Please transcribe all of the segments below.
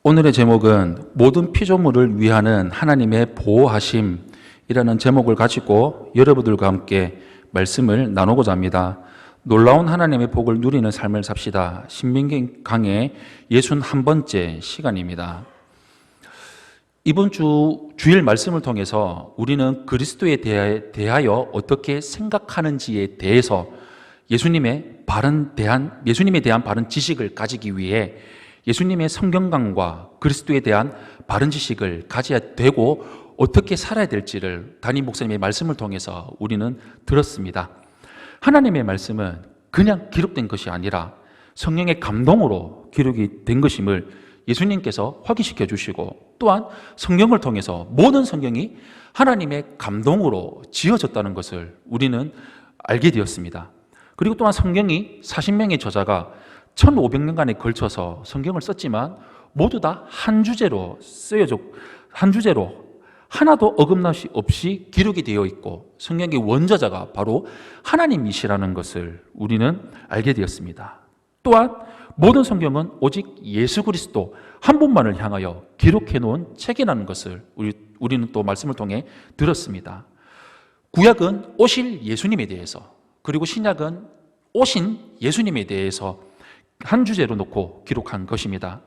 오늘의 제목은 모든 피조물을 위하는 하나님의 보호하심이라는 제목을 가지고 여러분들과 함께 말씀을 나누고자 합니다. 놀라운 하나님의 복을 누리는 삶을 삽시다. 신명기 강의 61번째 시간입니다. 이번 주일 말씀을 통해서 우리는 그리스도에 대하여 어떻게 생각하는지에 대해서 예수님에 대한 바른 지식을 가지기 위해 예수님의 성경관과 그리스도에 대한 바른 지식을 가져야 되고 어떻게 살아야 될지를 담임 목사님의 말씀을 통해서 우리는 들었습니다. 하나님의 말씀은 그냥 기록된 것이 아니라 성령의 감동으로 기록이 된 것임을 예수님께서 확인시켜 주시고, 또한 성경을 통해서 모든 성경이 하나님의 감동으로 지어졌다는 것을 우리는 알게 되었습니다. 그리고 또한 성경이 40명의 저자가 1500년간에 걸쳐서 성경을 썼지만 모두 다 한 주제로 하나도 어긋남이 없이 기록이 되어 있고 성경의 원저자가 바로 하나님이시라는 것을 우리는 알게 되었습니다. 또한 모든 성경은 오직 예수 그리스도 한 분만을 향하여 기록해 놓은 책이라는 것을 우리는 또 말씀을 통해 들었습니다. 구약은 오실 예수님에 대해서, 그리고 신약은 오신 예수님에 대해서 한 주제로 놓고 기록한 것입니다.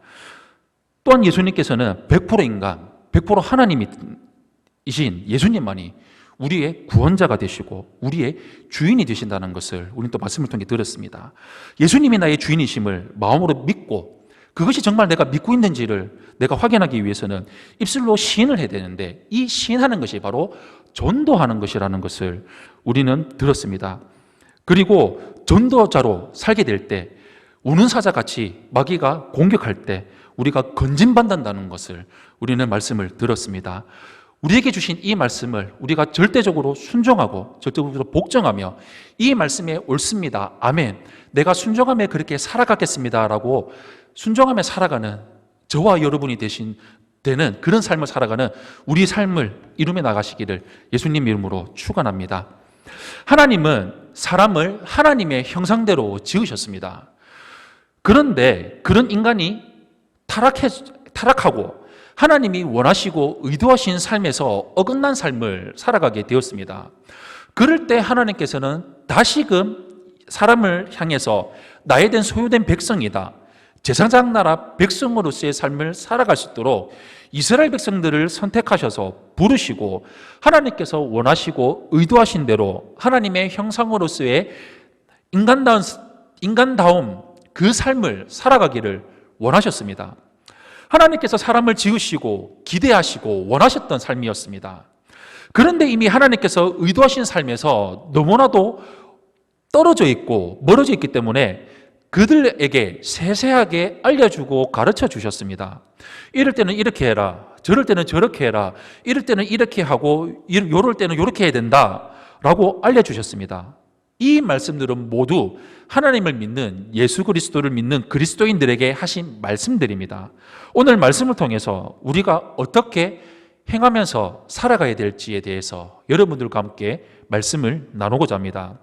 또한 예수님께서는 100% 인간, 100% 하나님이신 예수님만이 우리의 구원자가 되시고 우리의 주인이 되신다는 것을 우리는 또 말씀을 통해 들었습니다. 예수님이 나의 주인이심을 마음으로 믿고 그것이 정말 내가 믿고 있는지를 내가 확인하기 위해서는 입술로 시인을 해야 되는데, 이 시인하는 것이 바로 전도하는 것이라는 것을 우리는 들었습니다. 그리고 전도자로 살게 될 때 우는 사자같이 마귀가 공격할 때 우리가 건진받는다는 것을 우리는 말씀을 들었습니다. 우리에게 주신 이 말씀을 우리가 절대적으로 순종하고 절대적으로 복종하며 이 말씀에 옳습니다, 아멘, 내가 순종하며 그렇게 살아가겠습니다 라고 순종하며 살아가는 저와 여러분이 되는 그런 삶을 살아가는 우리 삶을 이루며 나가시기를 예수님 이름으로 축원합니다. 하나님은 사람을 하나님의 형상대로 지으셨습니다. 그런데 그런 인간이 타락하고 하나님이 원하시고 의도하신 삶에서 어긋난 삶을 살아가게 되었습니다. 그럴 때 하나님께서는 다시금 사람을 향해서 나에 대한 소유된 백성이다, 제사장 나라 백성으로서의 삶을 살아갈 수 있도록 이스라엘 백성들을 선택하셔서 부르시고 하나님께서 원하시고 의도하신 대로 하나님의 형상으로서의 인간다움 그 삶을 살아가기를 원하셨습니다. 하나님께서 사람을 지으시고 기대하시고 원하셨던 삶이었습니다. 그런데 이미 하나님께서 의도하신 삶에서 너무나도 떨어져 있고 멀어져 있기 때문에 그들에게 세세하게 알려주고 가르쳐 주셨습니다. 이럴 때는 이렇게 해라, 저럴 때는 저렇게 해라, 이럴 때는 이렇게 하고 요럴 때는 요렇게 해야 된다 라고 알려주셨습니다. 이 말씀들은 모두 하나님을 믿는, 예수 그리스도를 믿는 그리스도인들에게 하신 말씀들입니다. 오늘 말씀을 통해서 우리가 어떻게 행하면서 살아가야 될지에 대해서 여러분들과 함께 말씀을 나누고자 합니다.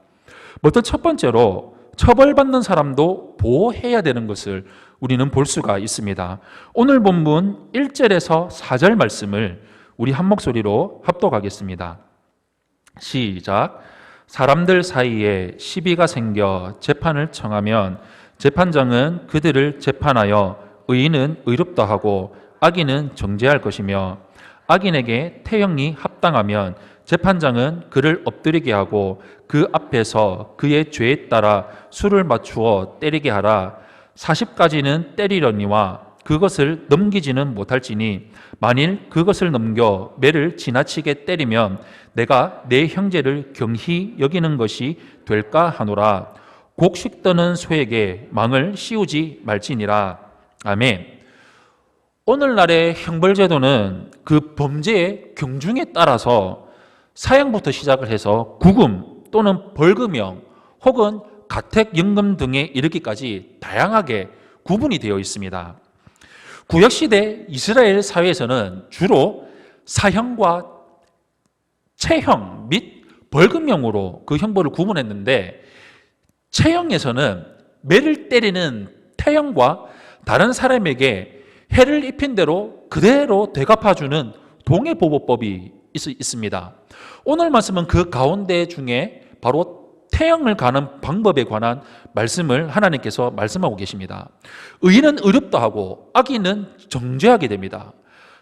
먼저 첫 번째로 처벌받는 사람도 보호해야 되는 것을 우리는 볼 수가 있습니다. 오늘 본문 1절에서 4절 말씀을 우리 한 목소리로 합독하겠습니다. 시작. 사람들 사이에 시비가 생겨 재판을 청하면 재판장은 그들을 재판하여 의인은 의롭다 하고 악인은 정죄할 것이며, 악인에게 태형이 합당하면 재판장은 그를 엎드리게 하고 그 앞에서 그의 죄에 따라 수를 맞추어 때리게 하라. 40까지는 때리려니와 그것을 넘기지는 못할지니 만일 그것을 넘겨 매를 지나치게 때리면 내가 내 형제를 경히 여기는 것이 될까 하노라. 곡식 떠는 소에게 망을 씌우지 말지니라. 아멘. 오늘날의 형벌제도는 그 범죄의 경중에 따라서 사형부터 시작을 해서 구금 또는 벌금형 혹은 가택연금 등에 이르기까지 다양하게 구분이 되어 있습니다. 구약시대 이스라엘 사회에서는 주로 사형과 체형 및 벌금형으로 그 형벌을 구분했는데, 체형에서는 매를 때리는 태형과 다른 사람에게 해를 입힌 대로 그대로 되갚아주는 동해보복법이 있습니다. 오늘 말씀은 그 가운데 중에 바로 태형을 가는 방법에 관한 말씀을 하나님께서 말씀하고 계십니다. 의인은 의롭다 하고 악인은 정죄하게 됩니다.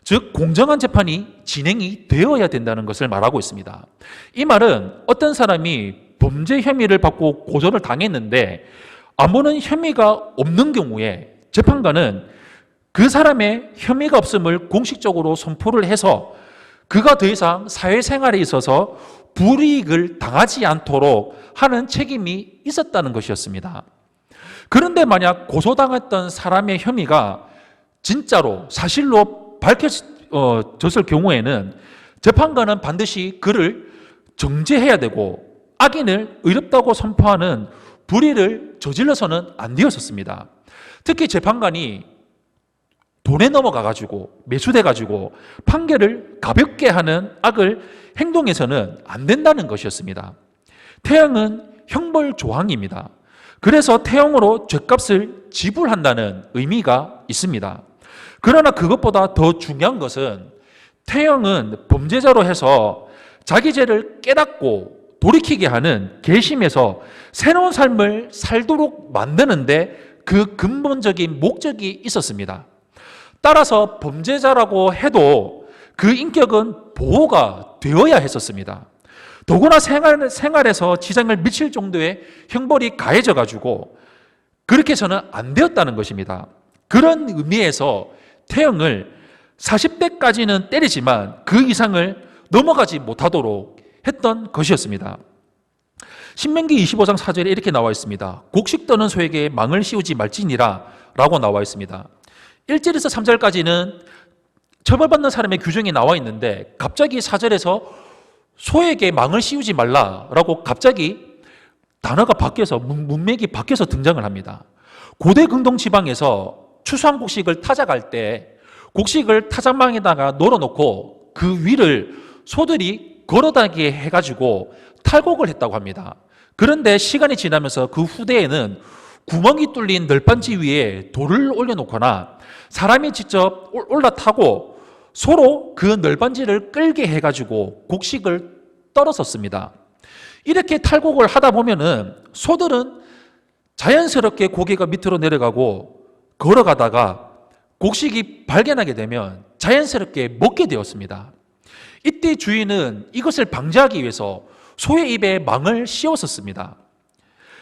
즉 공정한 재판이 진행이 되어야 된다는 것을 말하고 있습니다. 이 말은 어떤 사람이 범죄 혐의를 받고 고소를 당했는데 아무런 혐의가 없는 경우에 재판관은 그 사람의 혐의가 없음을 공식적으로 선포를 해서 그가 더 이상 사회생활에 있어서 불이익을 당하지 않도록 하는 책임이 있었다는 것이었습니다. 그런데 만약 고소당했던 사람의 혐의가 진짜로 사실로 밝혀졌을 경우에는 재판관은 반드시 그를 정죄해야 되고 악인을 의롭다고 선포하는 불의를 저질러서는 안 되었었습니다. 특히 재판관이 돈에 넘어가가지고 매수돼가지고 판결을 가볍게 하는 악을 행동해서는 안 된다는 것이었습니다. 태형은 형벌 조항입니다. 그래서 태형으로 죗값을 지불한다는 의미가 있습니다. 그러나 그것보다 더 중요한 것은 태형은 범죄자로 해서 자기 죄를 깨닫고 돌이키게 하는 계심에서 새로운 삶을 살도록 만드는데 그 근본적인 목적이 있었습니다. 따라서 범죄자라고 해도 그 인격은 보호가 되어야 했었습니다. 더구나 생활에서 지장을 미칠 정도의 형벌이 가해져 가지고 그렇게 해서는 안 되었다는 것입니다. 그런 의미에서 태형을 40대까지는 때리지만 그 이상을 넘어가지 못하도록 했던 것이었습니다. 신명기 25장 4절에 이렇게 나와 있습니다. 곡식 떠는 소에게 망을 씌우지 말지니라 라고 나와 있습니다. 1절에서 3절까지는 처벌받는 사람의 규정이 나와 있는데 갑자기 4절에서 소에게 망을 씌우지 말라라고 갑자기 단어가 바뀌어서 문맥이 바뀌어서 등장을 합니다. 고대 근동 지방에서 추수한 곡식을 타작할 때 곡식을 타작망에다가 널어놓고 그 위를 소들이 걸어다니게 해가지고 탈곡을 했다고 합니다. 그런데 시간이 지나면서 그 후대에는 구멍이 뚫린 널빤지 위에 돌을 올려놓거나 사람이 직접 올라타고 소로 그 널빤지를 끌게 해가지고 곡식을 떨었었습니다. 이렇게 탈곡을 하다 보면은 소들은 자연스럽게 고개가 밑으로 내려가고 걸어가다가 곡식이 발견하게 되면 자연스럽게 먹게 되었습니다. 이때 주인은 이것을 방지하기 위해서 소의 입에 망을 씌웠었습니다.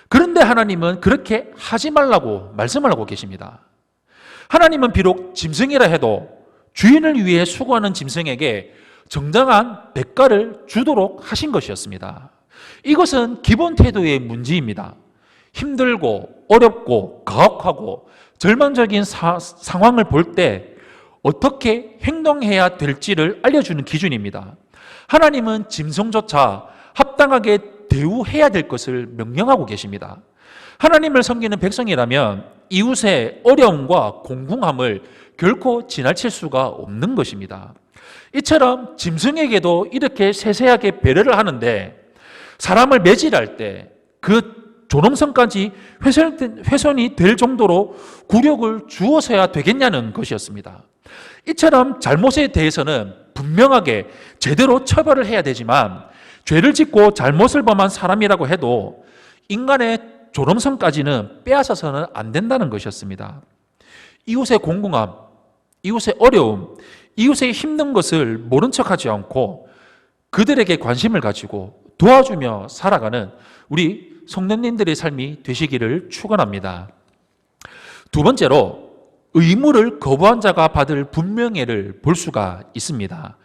그런데 하나님은 그렇게 하지 말라고 말씀을 하고 계십니다. 하나님은 비록 짐승이라 해도 주인을 위해 수고하는 짐승에게 정당한 대가를 주도록 하신 것이었습니다. 이것은 기본 태도의 문제입니다. 힘들고 어렵고 가혹하고 절망적인 상황을 볼 때 어떻게 행동해야 될지를 알려주는 기준입니다. 하나님은 짐승조차 합당하게 대우해야 될 것을 명령하고 계십니다. 하나님을 섬기는 백성이라면 이웃의 어려움과 공공함을 결코 지나칠 수가 없는 것입니다. 이처럼 짐승에게도 이렇게 세세하게 배려를 하는데 사람을 매질할 때 그 존엄성까지 훼손이 될 정도로 굴욕을 주어서야 되겠냐는 것이었습니다. 이처럼 잘못에 대해서는 분명하게 제대로 처벌을 해야 되지만 죄를 짓고 잘못을 범한 사람이라고 해도 인간의 존엄성까지는 빼앗아서는 안 된다는 것이었습니다. 이웃의 공공함, 이웃의 어려움, 이웃의 힘든 것을 모른 척하지 않고 그들에게 관심을 가지고 도와주며 살아가는 우리 성도님들의 삶이 되시기를 축원합니다. 두 번째로 의무를 거부한 자가 받을 분명해를 볼 수가 있습니다.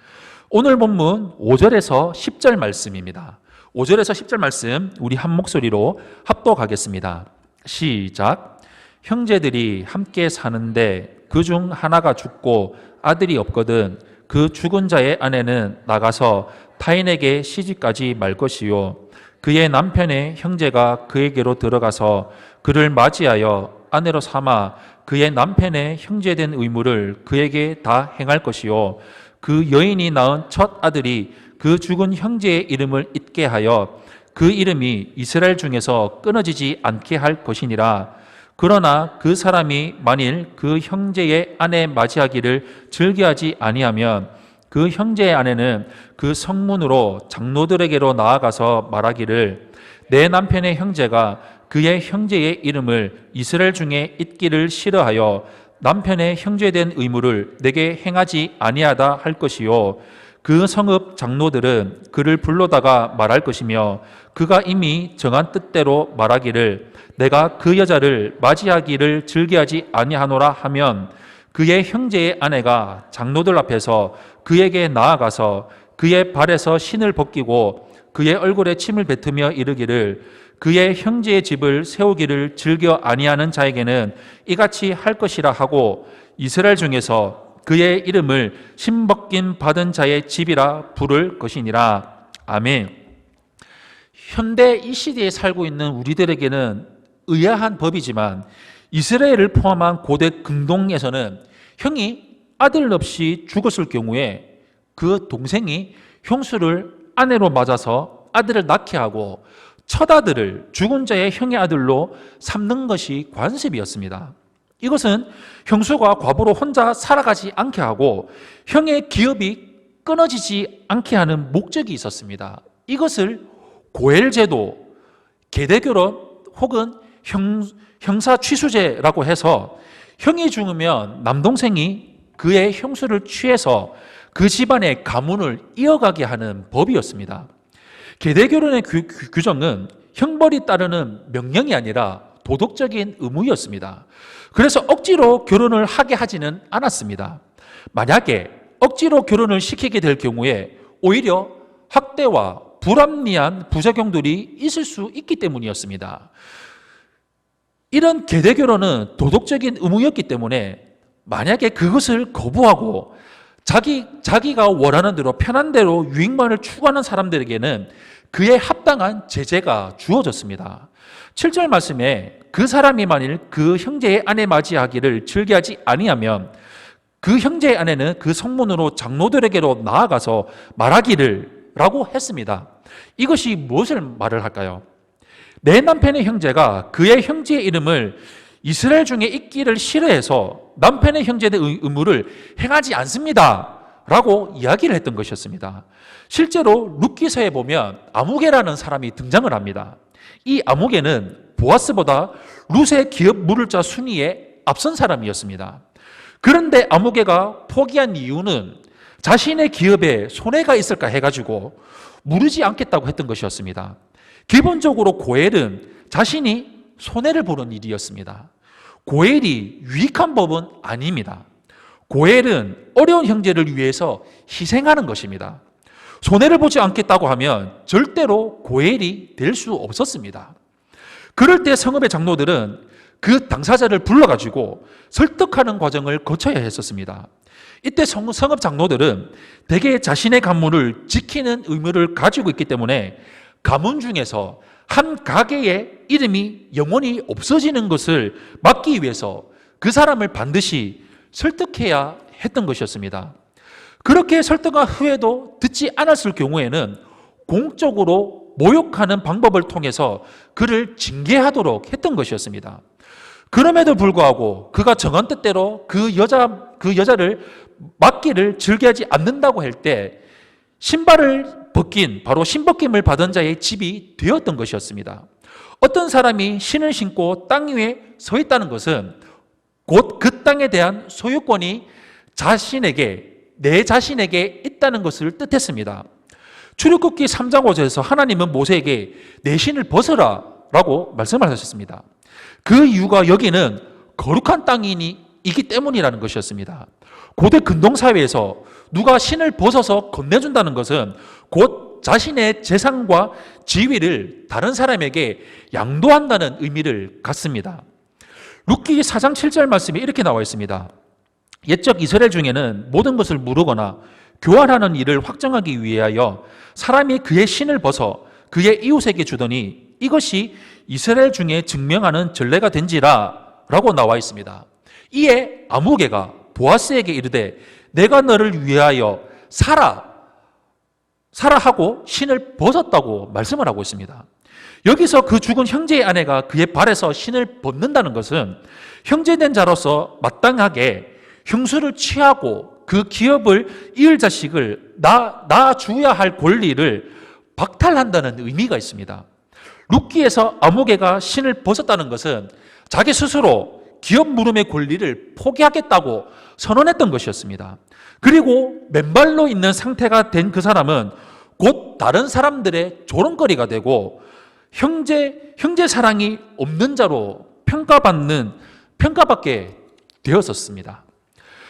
오늘 본문 5절에서 10절 말씀입니다. 5절에서 10절 말씀 우리 한 목소리로 합독하겠습니다. 시작. 형제들이 함께 사는데 그중 하나가 죽고 아들이 없거든 그 죽은 자의 아내는 나가서 타인에게 시집가지 말 것이요 그의 남편의 형제가 그에게로 들어가서 그를 맞이하여 아내로 삼아 그의 남편의 형제된 의무를 그에게 다 행할 것이요 그 여인이 낳은 첫 아들이 그 죽은 형제의 이름을 잊게 하여 그 이름이 이스라엘 중에서 끊어지지 않게 할 것이니라. 그러나 그 사람이 만일 그 형제의 아내 맞이하기를 즐겨하지 아니하면 그 형제의 아내는 그 성문으로 장로들에게로 나아가서 말하기를 내 남편의 형제가 그의 형제의 이름을 이스라엘 중에 잊기를 싫어하여 남편의 형제된 의무를 내게 행하지 아니하다 할 것이요 그 성읍 장로들은 그를 불러다가 말할 것이며 그가 이미 정한 뜻대로 말하기를 내가 그 여자를 맞이하기를 즐겨하지 아니하노라 하면 그의 형제의 아내가 장로들 앞에서 그에게 나아가서 그의 발에서 신을 벗기고 그의 얼굴에 침을 뱉으며 이르기를 그의 형제의 집을 세우기를 즐겨 아니하는 자에게는 이같이 할 것이라 하고 이스라엘 중에서 그의 이름을 신벗김 받은 자의 집이라 부를 것이니라. 아멘. 현대 이 시대에 살고 있는 우리들에게는 의아한 법이지만 이스라엘을 포함한 고대 근동에서는 형이 아들 없이 죽었을 경우에 그 동생이 형수를 아내로 맞아서 아들을 낳게 하고 첫 아들을 죽은 자의 형의 아들로 삼는 것이 관습이었습니다. 이것은 형수가 과부로 혼자 살아가지 않게 하고 형의 기업이 끊어지지 않게 하는 목적이 있었습니다. 이것을 고엘제도, 계대결혼 혹은 형사 취수제라고 해서 형이 죽으면 남동생이 그의 형수를 취해서 그 집안의 가문을 이어가게 하는 법이었습니다. 계대결혼의 규정은 형벌이 따르는 명령이 아니라 도덕적인 의무였습니다. 그래서 억지로 결혼을 하게 하지는 않았습니다. 만약에 억지로 결혼을 시키게 될 경우에 오히려 학대와 불합리한 부작용들이 있을 수 있기 때문이었습니다. 이런 계대결혼은 도덕적인 의무였기 때문에 만약에 그것을 거부하고 자기가 원하는 대로 편한 대로 유익만을 추구하는 사람들에게는 그에 합당한 제재가 주어졌습니다. 7절 말씀에 그 사람이 만일 그 형제의 아내 맞이하기를 즐겨하지 아니하면 그 형제의 아내는 그 성문으로 장로들에게로 나아가서 말하기를 라고 했습니다. 이것이 무엇을 말을 할까요? 내 남편의 형제가 그의 형제의 이름을 이스라엘 중에 있기를 싫어해서 남편의 형제의 의무를 행하지 않습니다 라고 이야기를 했던 것이었습니다. 실제로 룻기서에 보면 아무개라는 사람이 등장을 합니다. 이 아무개는 보아스보다 룻의 기업 물을 자 순위에 앞선 사람이었습니다. 그런데 아무개가 포기한 이유는 자신의 기업에 손해가 있을까 해가지고 무르지 않겠다고 했던 것이었습니다. 기본적으로 고엘은 자신이 손해를 보는 일이었습니다. 고엘이 유익한 법은 아닙니다. 고엘은 어려운 형제를 위해서 희생하는 것입니다. 손해를 보지 않겠다고 하면 절대로 고엘이 될 수 없었습니다. 그럴 때 성읍의 장로들은 그 당사자를 불러가지고 설득하는 과정을 거쳐야 했었습니다. 이때 성읍 장로들은 대개 자신의 가문을 지키는 의무를 가지고 있기 때문에 가문 중에서 한 가게의 이름이 영원히 없어지는 것을 막기 위해서 그 사람을 반드시 설득해야 했던 것이었습니다. 그렇게 설득한 후에도 듣지 않았을 경우에는 공적으로 모욕하는 방법을 통해서 그를 징계하도록 했던 것이었습니다. 그럼에도 불구하고 그가 정한 뜻대로 그 여자를 맞기를 즐겨하지 않는다고 할 때 신발을 벗긴, 바로 신벗김을 받은 자의 집이 되었던 것이었습니다. 어떤 사람이 신을 신고 땅 위에 서 있다는 것은 곧 그 땅에 대한 소유권이 내 자신에게 있다는 것을 뜻했습니다. 출애굽기 3장 5절에서 하나님은 모세에게 내 신을 벗어라 라고 말씀하셨습니다. 그 이유가 여기는 거룩한 땅이기 때문이라는 것이었습니다. 고대 근동사회에서 누가 신을 벗어서 건네준다는 것은 곧 자신의 재산과 지위를 다른 사람에게 양도한다는 의미를 갖습니다. 룻기 4장 7절 말씀에 이렇게 나와 있습니다. 옛적 이스라엘 중에는 모든 것을 무르거나 교환하는 일을 확정하기 위하여 사람이 그의 신을 벗어 그의 이웃에게 주더니 이것이 이스라엘 중에 증명하는 전례가 된지라 라고 나와 있습니다. 이에 아무개가 보아스에게 이르되 내가 너를 위하여 살아 하고 신을 벗었다고 말씀을 하고 있습니다. 여기서 그 죽은 형제의 아내가 그의 발에서 신을 벗는다는 것은 형제된 자로서 마땅하게 형수를 취하고 그 기업을 이을 자식을 낳아주어야 할 권리를 박탈한다는 의미가 있습니다. 룻기에서 아무개가 신을 벗었다는 것은 자기 스스로 기업 물음의 권리를 포기하겠다고 선언했던 것이었습니다. 그리고 맨발로 있는 상태가 된 그 사람은 곧 다른 사람들의 조롱거리가 되고 형제 사랑이 없는 자로 평가받게 되었었습니다.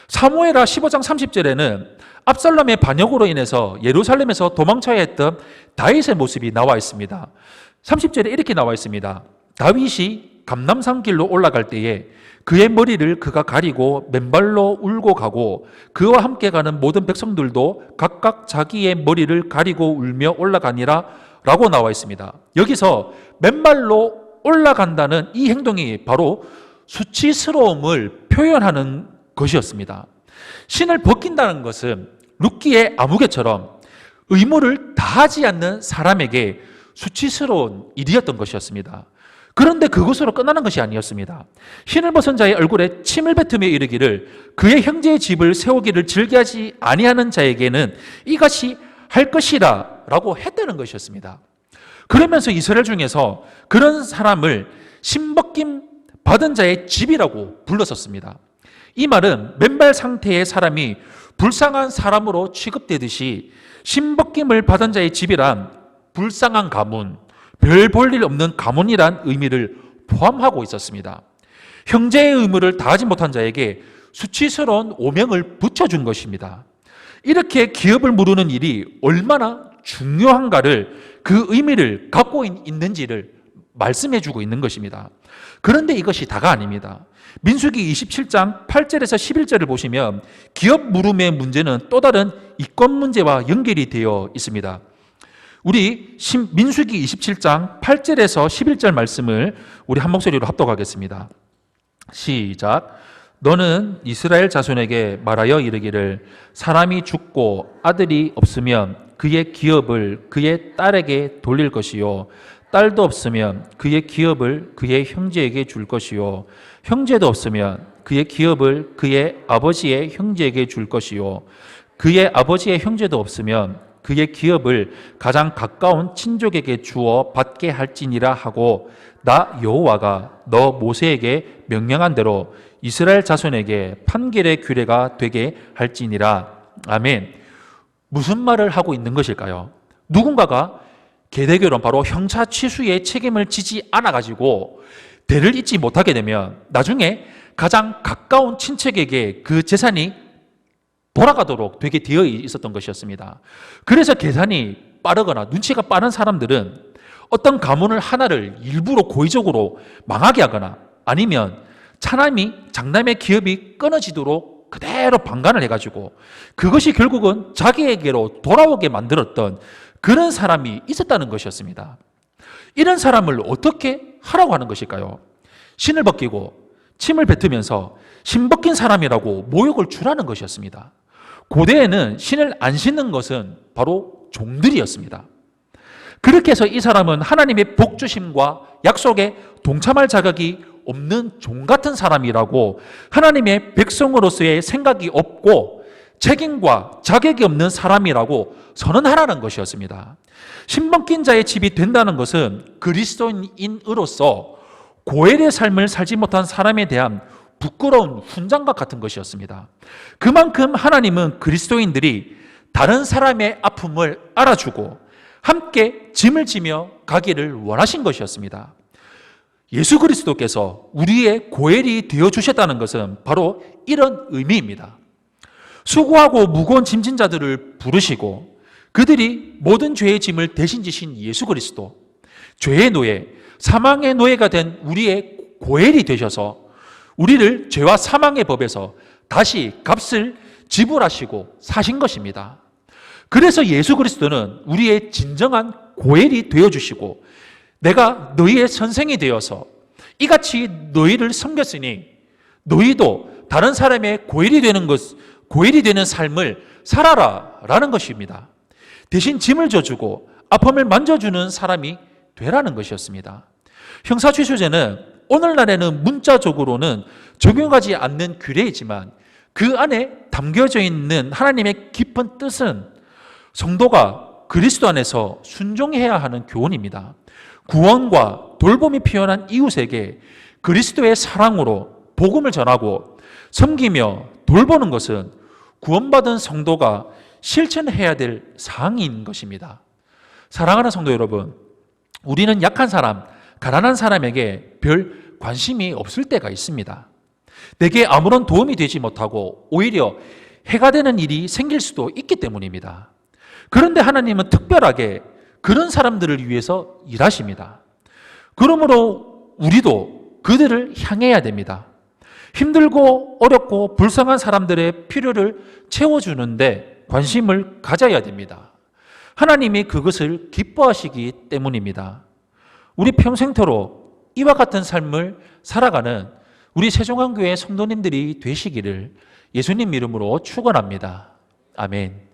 사무엘하 15장 30절에는 압살롬의 반역으로 인해서 예루살렘에서 도망쳐야 했던 다윗의 모습이 나와 있습니다. 30절에 이렇게 나와 있습니다. 다윗이 감람산 길로 올라갈 때에 그의 머리를 그가 가리고 맨발로 울고 가고 그와 함께 가는 모든 백성들도 각각 자기의 머리를 가리고 울며 올라가니라 라고 나와 있습니다. 여기서 맨발로 올라간다는 이 행동이 바로 수치스러움을 표현하는 것이었습니다. 신을 벗긴다는 것은 룻기의 아무개처럼 의무를 다하지 않는 사람에게 수치스러운 일이었던 것이었습니다. 그런데 그것으로 끝나는 것이 아니었습니다. 신을 벗은 자의 얼굴에 침을 뱉으며 이르기를 그의 형제의 집을 세우기를 즐겨하지 아니하는 자에게는 이같이 할 것이라 라고 했다는 것이었습니다. 그러면서 이스라엘 중에서 그런 사람을 신벗김 받은 자의 집이라고 불렀었습니다. 이 말은 맨발 상태의 사람이 불쌍한 사람으로 취급되듯이 신벗김을 받은 자의 집이란 불쌍한 가문, 별 볼 일 없는 가문이란 의미를 포함하고 있었습니다. 형제의 의무를 다하지 못한 자에게 수치스러운 오명을 붙여준 것입니다. 이렇게 기업을 무르는 일이 얼마나 중요한가를 그 의미를 갖고 있는지를 말씀해주고 있는 것입니다. 그런데 이것이 다가 아닙니다. 민수기 27장 8절에서 11절을 보시면 기업 물음의 문제는 또 다른 이권 문제와 연결이 되어 있습니다. 우리 민수기 27장 8절에서 11절 말씀을 우리 한 목소리로 합독하겠습니다. 시작. 너는 이스라엘 자손에게 말하여 이르기를 사람이 죽고 아들이 없으면 그의 기업을 그의 딸에게 돌릴 것이요 딸도 없으면 그의 기업을 그의 형제에게 줄 것이요 형제도 없으면 그의 기업을 그의 아버지의 형제에게 줄 것이요 그의 아버지의 형제도 없으면 그의 기업을 가장 가까운 친족에게 주어 받게 할지니라 하고 나 여호와가 너 모세에게 명령한 대로 이스라엘 자손에게 판결의 규례가 되게 할지니라. 아멘. 무슨 말을 하고 있는 것일까요? 누군가가 계대결혼 바로 형차 취수의 책임을 지지 않아가지고 대를 잇지 못하게 되면 나중에 가장 가까운 친척에게 그 재산이 돌아가도록 되게 되어 있었던 것이었습니다. 그래서 계산이 빠르거나 눈치가 빠른 사람들은 어떤 가문을 하나를 일부러 고의적으로 망하게 하거나 아니면 장남의 기업이 끊어지도록 그대로 방관을 해가지고 그것이 결국은 자기에게로 돌아오게 만들었던 그런 사람이 있었다는 것이었습니다. 이런 사람을 어떻게 하라고 하는 것일까요? 신을 벗기고 침을 뱉으면서 신 벗긴 사람이라고 모욕을 주라는 것이었습니다. 고대에는 신을 안 씻는 것은 바로 종들이었습니다. 그렇게 해서 이 사람은 하나님의 복주심과 약속에 동참할 자격이 없는 종 같은 사람이라고 하나님의 백성으로서의 생각이 없고 책임과 자격이 없는 사람이라고 선언하라는 것이었습니다. 신벗긴 자의 집이 된다는 것은 그리스도인으로서 고엘의 삶을 살지 못한 사람에 대한 부끄러운 훈장과 같은 것이었습니다. 그만큼 하나님은 그리스도인들이 다른 사람의 아픔을 알아주고 함께 짐을 지며 가기를 원하신 것이었습니다. 예수 그리스도께서 우리의 고엘이 되어주셨다는 것은 바로 이런 의미입니다. 수고하고 무거운 짐진 자들을 부르시고 그들이 모든 죄의 짐을 대신 지신 예수 그리스도, 죄의 노예, 사망의 노예가 된 우리의 고엘이 되셔서 우리를 죄와 사망의 법에서 다시 값을 지불하시고 사신 것입니다. 그래서 예수 그리스도는 우리의 진정한 고엘이 되어주시고 내가 너희의 선생이 되어서 이같이 너희를 섬겼으니 너희도 다른 사람의 고엘이 되는 삶을 살아라 라는 것입니다. 대신 짐을 져주고 아픔을 만져주는 사람이 되라는 것이었습니다. 형사취소제는 오늘날에는 문자적으로는 적용하지 않는 규례이지만 그 안에 담겨져 있는 하나님의 깊은 뜻은 성도가 그리스도 안에서 순종해야 하는 교훈입니다. 구원과 돌봄이 필요한 이웃에게 그리스도의 사랑으로 복음을 전하고 섬기며 돌보는 것은 구원받은 성도가 실천해야 될 사항인 것입니다. 사랑하는 성도 여러분, 우리는 약한 사람, 가난한 사람에게 별 관심이 없을 때가 있습니다. 내게 아무런 도움이 되지 못하고 오히려 해가 되는 일이 생길 수도 있기 때문입니다. 그런데 하나님은 특별하게 그런 사람들을 위해서 일하십니다. 그러므로 우리도 그들을 향해야 됩니다. 힘들고 어렵고 불쌍한 사람들의 필요를 채워주는데 관심을 가져야 됩니다. 하나님이 그것을 기뻐하시기 때문입니다. 우리 평생토록 이와 같은 삶을 살아가는 우리 세종안교회 성도님들이 되시기를 예수님 이름으로 축원합니다. 아멘.